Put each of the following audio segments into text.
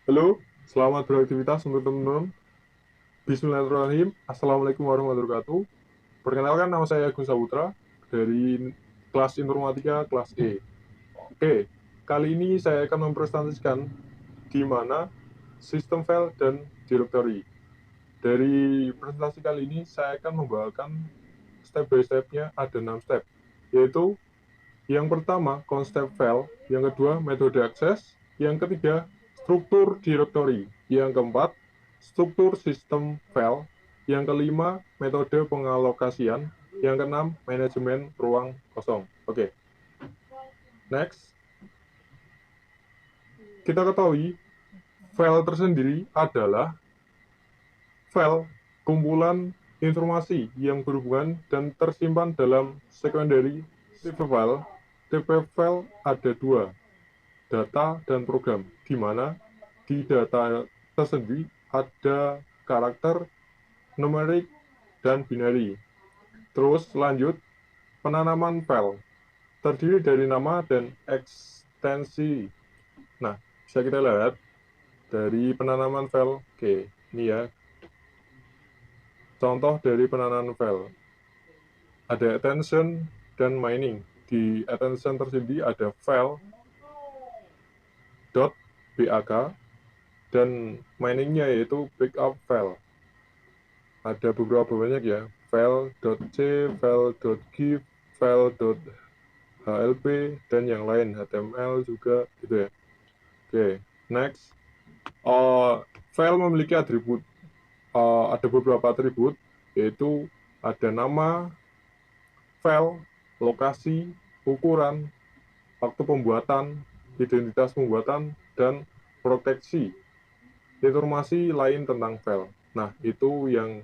Halo, selamat beraktivitas untuk teman-teman. Bismillahirrahmanirrahim. Assalamualaikum warahmatullahi wabarakatuh. Perkenalkan, nama saya Agus Saputra dari kelas Informatika kelas E. Oke, kali ini saya akan mempresentasikan di mana sistem file dan directory. Dari presentasi kali ini, saya akan membawakan step by step-nya ada 6 step, yaitu yang pertama, konsep file, yang kedua, metode akses, yang ketiga, struktur directory, yang keempat, struktur sistem file, yang kelima, metode pengalokasian, yang keenam, manajemen ruang kosong. Oke, next. Kita ketahui, file tersendiri adalah file kumpulan informasi yang berhubungan dan tersimpan dalam secondary tipe file. Tipe file ada dua, data dan program, di mana di data tersendiri ada karakter, numerik, dan binary. Terus lanjut, penanaman file terdiri dari nama dan ekstensi. Nah, bisa kita lihat dari penanaman file. Oke, ini ya contoh dari penanaman file. Ada attention dan mining. Di attention tersendiri ada file .bak dan miningnya yaitu backup file. Ada beberapa banyak ya, file.c, file.gif, file.hlp, dan yang lain, HTML juga gitu ya. Oke, next. File memiliki atribut, ada beberapa atribut, yaitu ada nama file, lokasi, ukuran, waktu pembuatan, identitas pembuatan, dan proteksi informasi lain tentang file. Nah, itu yang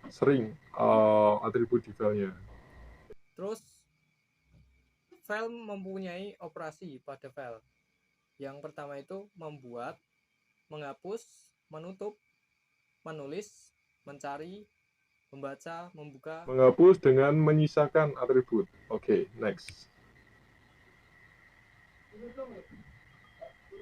sering atribut di filenya. Terus file mempunyai operasi pada file. Yang pertama itu membuat, menghapus, menutup, menulis, mencari, membaca, membuka. Menghapus dengan menyisakan atribut. Oke, next.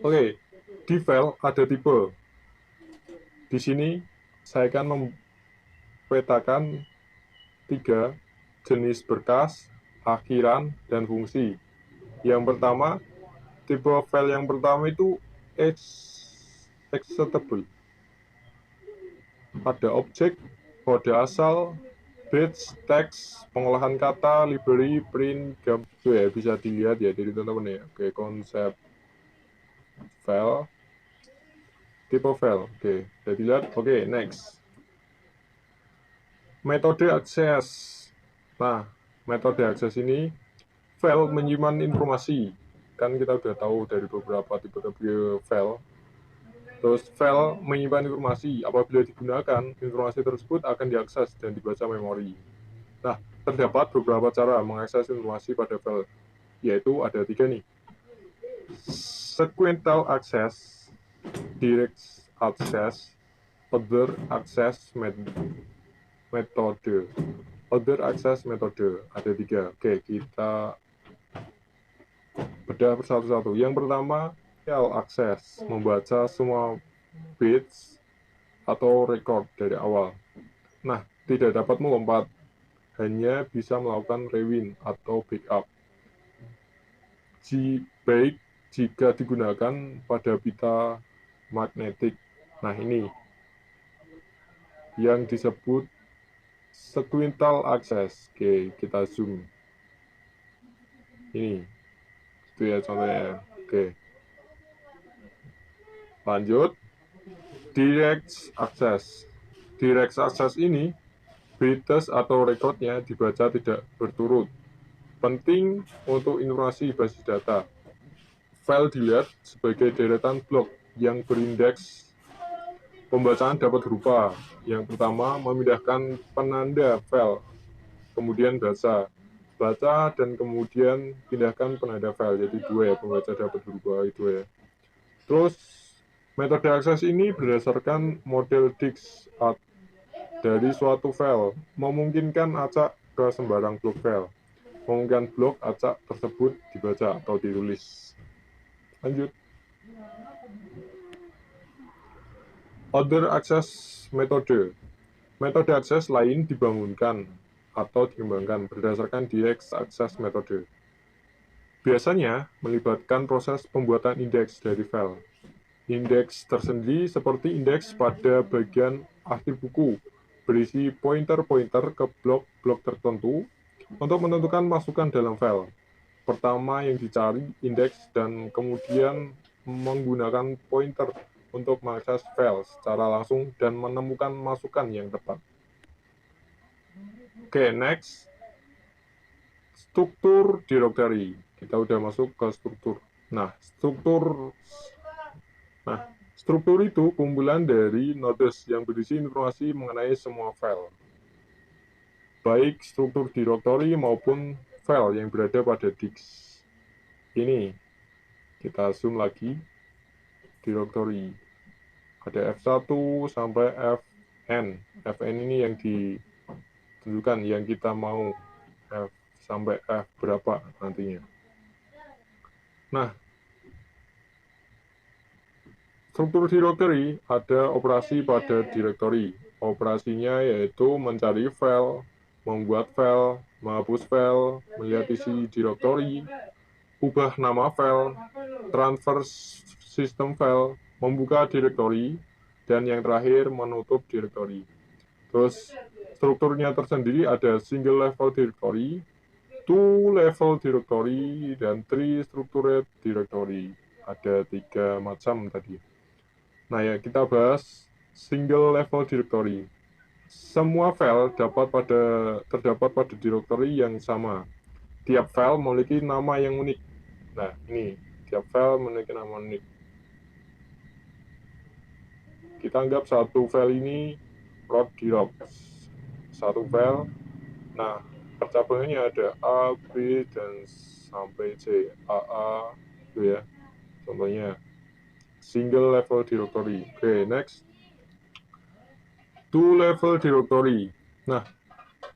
Oke, di file ada tipe. Di sini saya akan memetakan tiga jenis berkas, akhiran, dan fungsi. Yang pertama, tipe file yang pertama itu executable. Ada objek, kode asal, batch, teks, pengolahan kata, library, print, gambar. Itu ya, bisa dilihat ya dari teman-teman ya. Oke, konsep file, tipe file. Oke, sudah dilihat. Oke, next. Metode akses. Nah, metode akses ini file menyimpan informasi. Kan kita udah tahu dari beberapa tipe-tipe file. Terus file menyimpan informasi. Apabila digunakan, informasi tersebut akan diakses dan dibaca memori. Nah, terdapat beberapa cara mengakses informasi pada file, yaitu ada tiga nih. Sequential access, direct access, other access metode. Other access metode ada tiga. Oke, kita bedah persatu-satu. Yang pertama, sequential access, membaca semua bits atau record dari awal. Nah, tidak dapat melompat, hanya bisa melakukan rewind atau backup. Baik jika digunakan pada pita magnetik. Nah, ini yang disebut sequential access. Oke, kita zoom. Ini, itu ya contohnya. Oke, lanjut. Direct access. Direct access ini, bits atau recordnya dibaca tidak berturut. Penting untuk informasi basis data. File dilihat sebagai deretan blok yang berindeks. Pembacaan dapat berupa yang pertama, memindahkan penanda file, kemudian baca, dan kemudian pindahkan penanda file. Jadi dua ya, pembaca dapat berubah itu ya. Terus metode akses ini berdasarkan model disk dari suatu file, memungkinkan acak ke sembarang blok file. Memungkinkan blok acak tersebut dibaca atau ditulis. Lanjut. Other access metode. Metode akses lain dibangunkan atau dikembangkan berdasarkan direct access metode. Biasanya melibatkan proses pembuatan indeks dari file. Indeks tersendiri seperti indeks pada bagian akhir buku, berisi pointer-pointer ke blok-blok tertentu untuk menentukan masukan dalam file. Pertama yang dicari indeks dan kemudian menggunakan pointer untuk mengakses file secara langsung dan menemukan masukan yang tepat. Oke, next. Struktur directory. Kita udah masuk ke struktur. Nah, struktur itu kumpulan dari nodes yang berisi informasi mengenai semua file. Baik struktur directory maupun file yang berada pada disk. Ini, kita zoom lagi. Directory. Ada F1 sampai Fn. Fn ini yang ditentukan, yang kita mau F sampai F berapa nantinya. Nah, struktur directory ada operasi pada directory. Operasinya yaitu mencari file, membuat file, menghapus file, melihat isi directory, ubah nama file, transfer sistem file, membuka directory, dan yang terakhir menutup directory. Terus strukturnya tersendiri ada single level directory, two level directory, dan three structured directory. Ada 3 macam tadi. Nah ya, kita bahas single level directory. Semua file terdapat pada directory yang sama. Tiap file memiliki nama yang unik. Nah, ini tiap file memiliki nama unik. Kita anggap satu file ini prod.docs. Satu file. Nah, percabangannya ada A, B, dan sampai C. AA, gitu ya. Contohnya single level directory. Oke, next. Two level directory. Nah,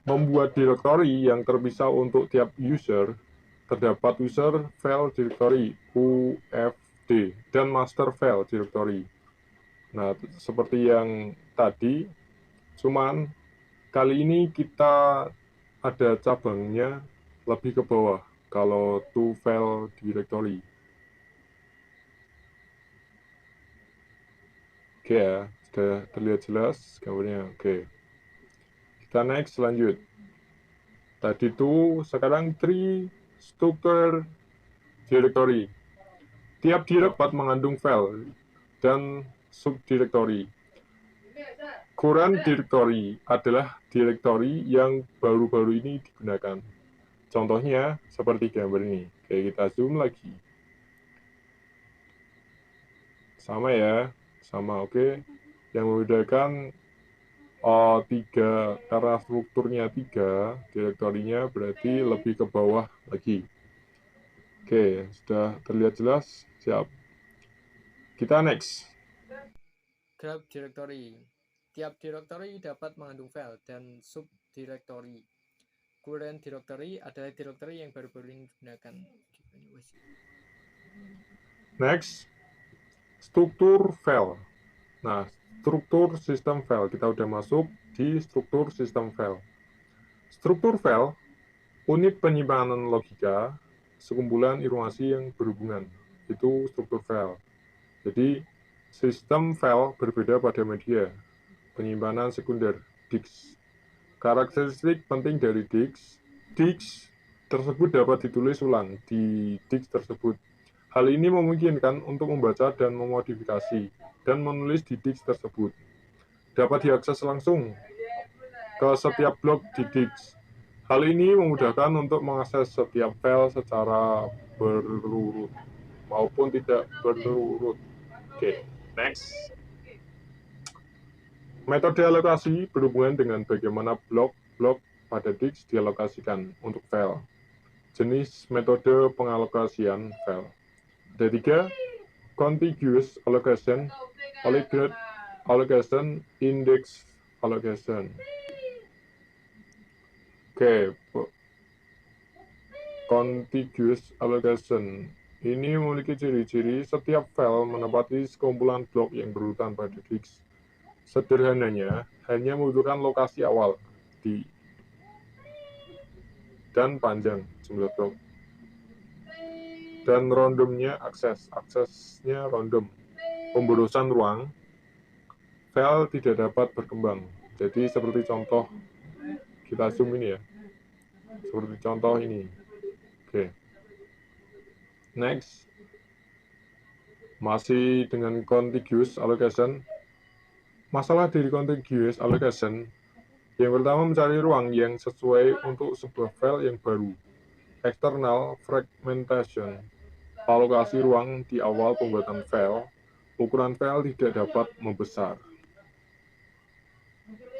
membuat directory yang terpisah untuk tiap user. Terdapat user file directory UFD dan master file directory. Nah, seperti yang tadi, cuman kali ini kita ada cabangnya lebih ke bawah kalau two file directory. Oke ya, sudah terlihat jelas gambarnya. Oke. Kita next, lanjut. Tadi itu sekarang tree structure directory. Tiap dapat mengandung file dan subdirectory. Current directory adalah directory yang baru-baru ini digunakan. Contohnya seperti gambar ini. Oke, kita zoom lagi. Sama ya, sama oke. Yang membedakan karena strukturnya 3, direktorinya berarti lebih ke bawah lagi. Oke, sudah terlihat jelas? Siap. Kita next. Grab directory. Tiap directory dapat mengandung file dan subdirectory. Current directory adalah directory yang baru-baru ini digunakan. Next, struktur file. Nah, struktur sistem file. Kita udah masuk di struktur sistem file. Struktur file, unit penyimpanan logika, sekumpulan informasi yang berhubungan. Itu struktur file. Jadi, sistem file berbeda pada media. Penyimpanan sekunder, disk. Karakteristik penting dari disk tersebut dapat ditulis ulang di disk tersebut. Hal ini memungkinkan untuk membaca dan memodifikasi dan menulis di disk tersebut. Dapat diakses langsung ke setiap blok di disk. Hal ini memudahkan untuk mengakses setiap file secara berurut maupun tidak berurut. Oke, next. Metode alokasi berhubungan dengan bagaimana blok-blok pada disk dialokasikan untuk file. Jenis metode pengalokasian file. Ada 3, contiguous allocation, allocated allocation, index allocation. Oke, contiguous allocation. Ini memiliki ciri-ciri setiap file menempati sekumpulan blok yang berurutan pada disk. sederhananya hanya membutuhkan lokasi awal di dan panjang jumlah blok, dan randomnya aksesnya random. Pemborosan ruang, file tidak dapat berkembang. Jadi seperti contoh, kita zoom ini ya, seperti contoh ini. Oke, next, masih dengan contiguous allocation. Masalah dari contiguous allocation, yang pertama mencari ruang yang sesuai untuk sebuah file yang baru. External fragmentation, alokasi ruang di awal pembuatan file, ukuran file tidak dapat membesar.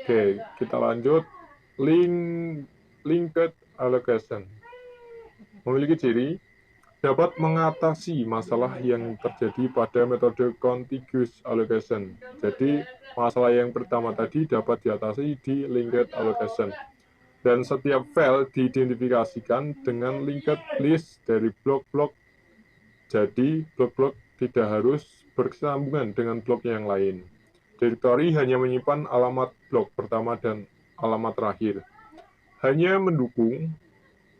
Oke, kita lanjut. Linked allocation memiliki ciri dapat mengatasi masalah yang terjadi pada metode contiguous allocation. Jadi, masalah yang pertama tadi dapat diatasi di linked allocation. Dan setiap file diidentifikasikan dengan linked list dari blok-blok. Jadi, blok-blok tidak harus berkesinambungan dengan blok yang lain. Directory hanya menyimpan alamat blok pertama dan alamat terakhir. Hanya mendukung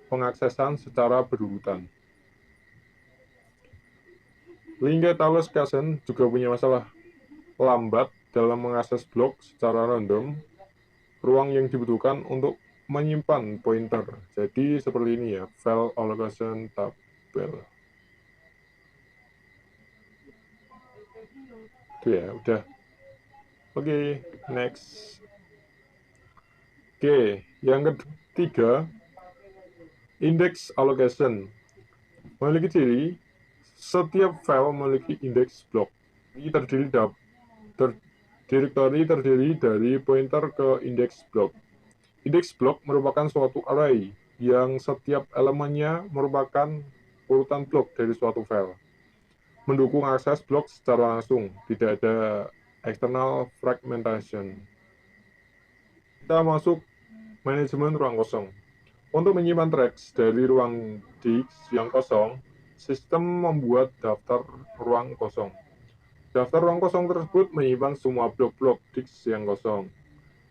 pengaksesan secara berurutan. Linked allocation juga punya masalah lambat dalam mengakses blok secara random, ruang yang dibutuhkan untuk menyimpan pointer. Jadi seperti ini ya, file allocation tabel. Itu ya, udah. Oke, next. Oke, yang ketiga, index allocation. Memiliki ciri setiap file memiliki indeks blok. Ini directory terdiri dari pointer ke indeks blok. Indeks blok merupakan suatu array yang setiap elemennya merupakan urutan blok dari suatu file. Mendukung akses blok secara langsung, tidak ada external fragmentation. Kita masuk manajemen ruang kosong. Untuk menyimpan tracks dari ruang disk yang kosong, sistem membuat daftar ruang kosong. Daftar ruang kosong tersebut menyimpan semua blok-blok disk yang kosong.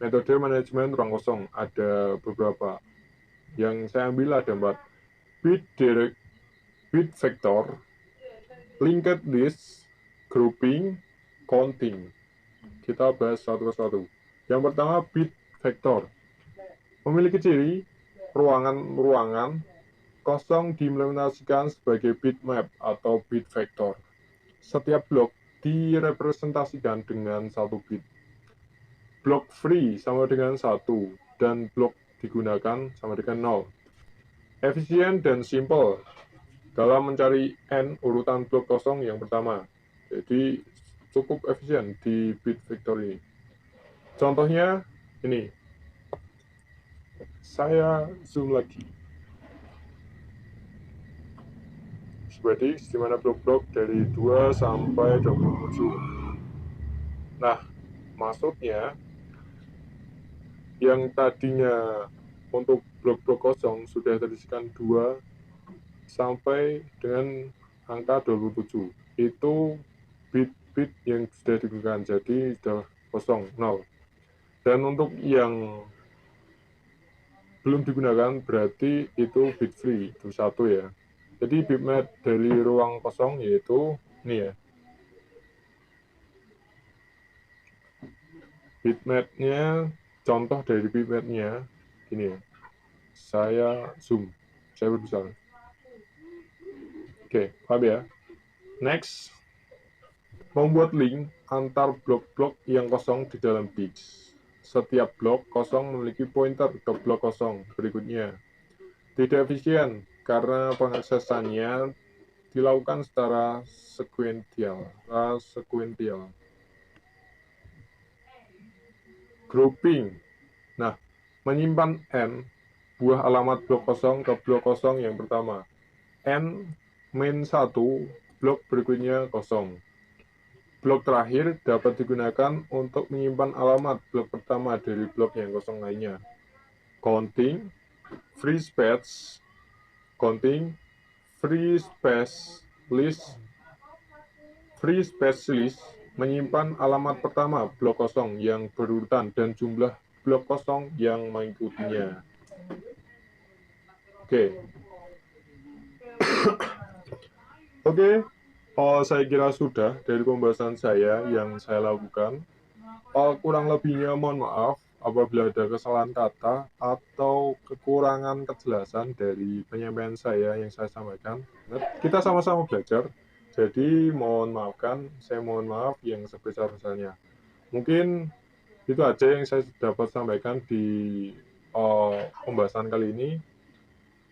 Metode manajemen ruang kosong ada beberapa. Yang saya ambil ada 4. Bit vector, linked list, grouping, counting. Kita bahas satu persatu. Yang pertama, bit vector. Memiliki ciri ruangan-ruangan kosong diimplementasikan sebagai bitmap atau bit vector. Setiap blok direpresentasikan dengan 1 bit. Blok free sama dengan 1 dan blok digunakan sama dengan 0. Efisien dan simple dalam mencari n urutan blok kosong yang pertama. Jadi cukup efisien di bit vector ini. Contohnya ini. Saya zoom lagi. Seperti di mana blok-blok dari 2 sampai 27. Nah, maksudnya yang tadinya untuk blok-blok kosong sudah terisikan 2 sampai dengan angka 27. Itu bit-bit yang sudah digunakan, jadi sudah kosong, 0. Dan untuk yang belum digunakan berarti itu bit free, itu 1 ya. Jadi bitmap dari ruang kosong yaitu ini ya. Bitmapnya, contoh dari bitmapnya ini ya. Saya zoom, saya berbesar. Oke, paham ya? Next, membuat link antar blok-blok yang kosong di dalam disk. Setiap blok kosong memiliki pointer ke blok kosong berikutnya. Tidak efisien karena pengaksesannya dilakukan secara sekuensial. Grouping. Nah, menyimpan n buah alamat blok kosong ke blok kosong yang pertama. N min 1 blok berikutnya kosong. Blok terakhir dapat digunakan untuk menyimpan alamat blok pertama dari blok yang kosong lainnya. Counting, free space list, menyimpan alamat pertama blok kosong yang berurutan dan jumlah blok kosong yang mengikutinya. Oke. Oke, saya kira sudah dari pembahasan saya yang saya lakukan. Kurang lebihnya mohon maaf apabila ada kesalahan kata atau kekurangan kejelasan dari penyampaian saya yang saya sampaikan. Kita sama-sama belajar, jadi mohon maafkan, saya mohon maaf yang sebesar-besarnya. Mungkin itu aja yang saya dapat sampaikan di pembahasan kali ini.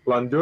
Lanjut